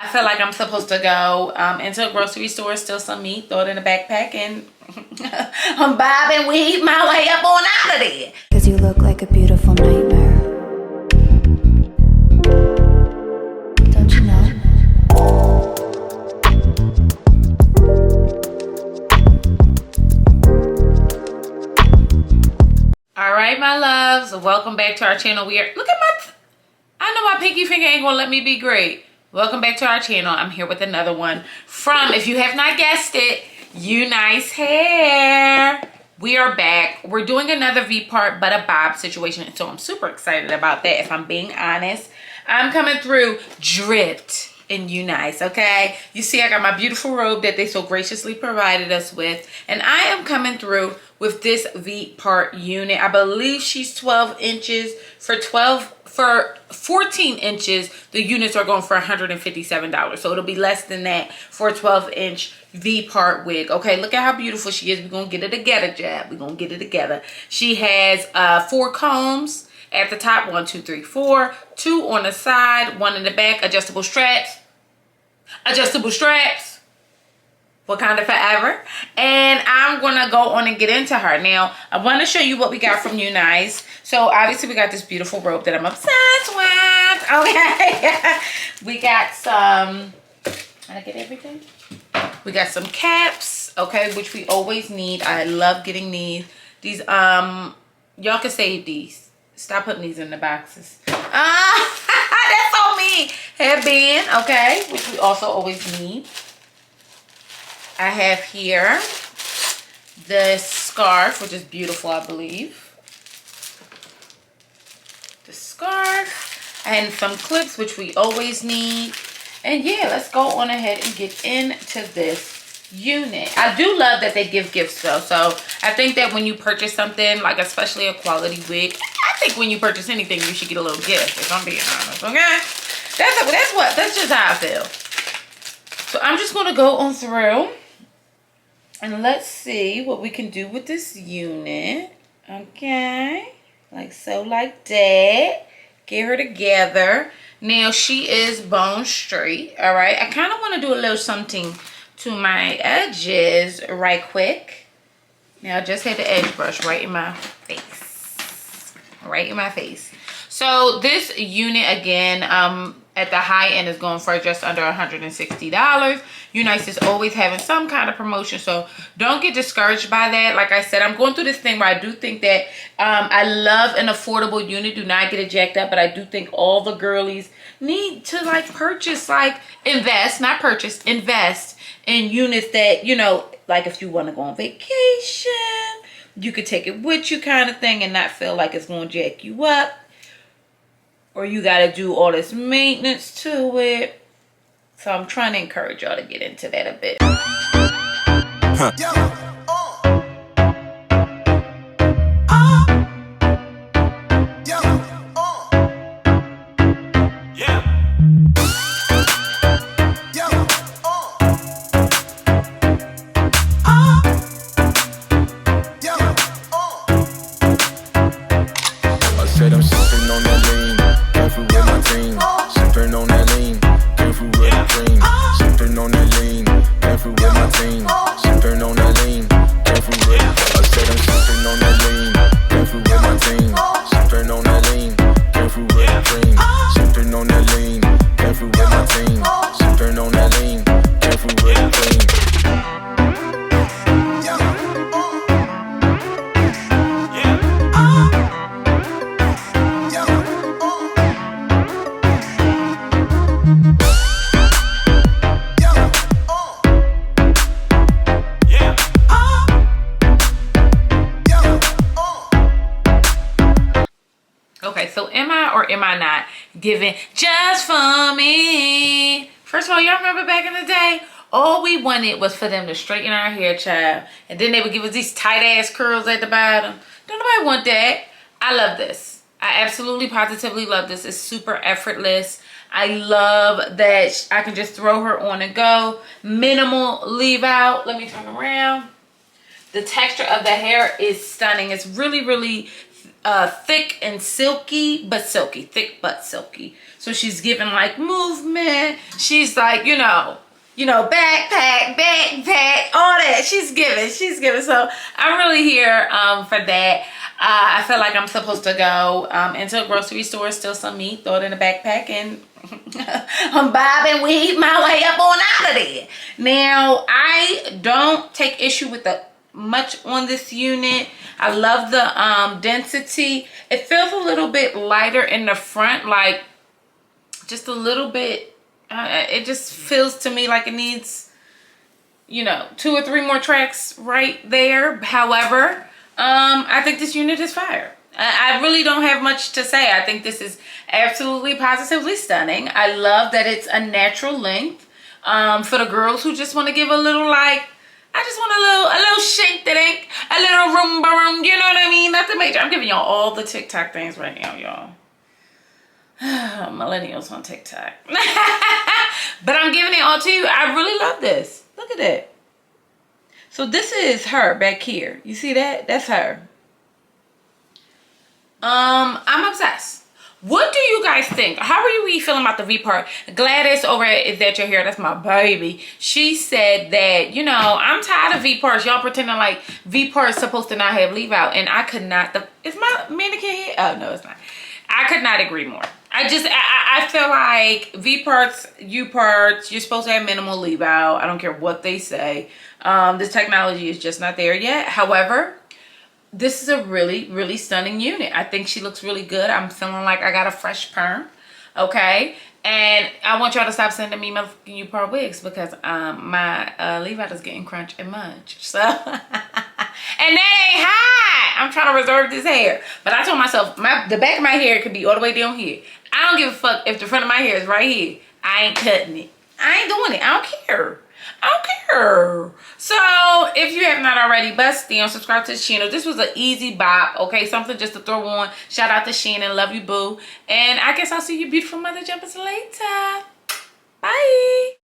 I feel like I'm supposed to go into a grocery store, steal some meat, throw it in a backpack, and I'm bob and weave my way up on out of there. Cause you look like a beautiful nightmare. Don't you know? All right, my loves, welcome back to our channel. Look at my, I know my pinky finger ain't gonna let me be great. Welcome back to our channel. I'm here with another one from, if you have not guessed it, UNice Hair. We are back. We're doing another V part, but a bob situation. So I'm super excited about that, if I'm being honest. I'm coming through dripped in UNice, okay? You see, I got my beautiful robe that they so graciously provided us with. And I am coming through with this V part unit. I believe she's 12 inches. For 14 inches, the units are going for $157. So it'll be less than that for a 12-inch V-part wig. Okay, look at how beautiful she is. We're going to get it together, Jab. We're going to get it together. She has 4 combs at the top. 1, 2, 3, 4. 2 on the side. 1 in the back. Adjustable straps. Adjustable straps. What kind of forever. And I'm gonna go on and get into her. Now I want to show you what we got from UNice. So obviously we got this beautiful robe that I'm obsessed with. Okay. We got some, did I get everything? We got some caps, okay, which we always need. I love getting these y'all can save these. Stop putting these in the boxes. That's on me. Headband, okay, which we also always need. I have here the scarf, which is beautiful, I believe. The scarf and some clips, which we always need. And yeah, let's go on ahead and get into this unit. I do love that they give gifts though. So I think that when you purchase something, like especially a quality wig, I think when you purchase anything, you should get a little gift, if I'm being honest, okay? That's just how I feel. So I'm just gonna go on through. And let's see what we can do with this unit. Okay. Like so, like that. Get her together. Now, she is bone straight. All right. I kind of want to do a little something to my edges right quick. Now, I just had the edge brush right in my face. Right in my face. So, this unit, again, at the high end is going for just under $160. UNice is always having some kind of promotion, so don't get discouraged by that. Like I said, I'm going through this thing where I do think that I love an affordable unit. Do not get it jacked up, but I do think all the girlies need to like purchase, like invest, not purchase, invest in units that, you know, like if you want to go on vacation, you could take it with you kind of thing and not feel like it's going to jack you up. Or you got to do all this maintenance to it. So I'm trying to encourage y'all to get into that a bit. I said I'm sipping on that lean, careful with my team. Sipping on that lean, careful with the dream. Sipping on that lean, careful with my team. Sipping on that lean, careful with. I said I'm sipping on that lean, careful with my team. Sipping on that lean, careful with the dream. Sipping on that lean, careful with my team. Sipping on that lean, careful with the dream. Okay, so am I or am I not giving just for me? First of all, y'all remember back in the day, all we wanted was for them to straighten our hair, child. And then they would give us these tight ass curls at the bottom. Don't nobody want that. I love this. I absolutely positively love this. It's super effortless. I love that I can just throw her on and go. Minimal leave out. Let me turn around. The texture of the hair is stunning. It's really, really thick and silky, but silky. Thick but silky. So she's giving like movement. She's like, you know, backpack, all that. She's giving. So I'm really here for that. I feel like I'm supposed to go into a grocery store, steal some meat, throw it in a backpack, and I'm bob and weave my way up on out of there. Now, I don't take issue with the much on this unit. I love the density. It feels a little bit lighter in the front, like just a little bit. It just feels to me like it needs, 2 or 3 more tracks right there. However, I think this unit is fire. I really don't have much to say. I think this is absolutely positively stunning. I love that it's a natural length. For the girls who just want to give a little, like, I just want a little shake that ain't a little room, you know what I mean? Nothing major. I'm giving y'all all the TikTok things right now, y'all. Millennials on TikTok. But I'm giving it all to you. I really love this. Look at it. So this is her back here. You see that? That's her. I'm obsessed. What do you guys think? How are you feeling about the V part? Gladys over at Is That Your Hair? That's my baby. She said that, I'm tired of V parts. Y'all pretending like V part is supposed to not have leave out. And I could not. Is my mannequin here? Oh, no, it's not. I could not agree more. I feel like V parts, U parts, you're supposed to have minimal leave out. I don't care what they say. This technology is just not there yet. However, this is a really, really stunning unit. I think she looks really good. I'm feeling like I got a fresh perm. Okay. And I want y'all to stop sending me motherfucking U-part wigs because my leave out is getting crunch and munch. So, and that ain't high. I'm trying to reserve this hair. But I told myself, the back of my hair could be all the way down here. I don't give a fuck if the front of my hair is right here. I ain't cutting it. I ain't doing it. I don't care. So if you have not already, bust down, subscribe to the channel. This was an easy bop, okay? Something just to throw on. Shout out to Shannon. Love you, boo. And I guess I'll see you beautiful mother jumpers later. Bye.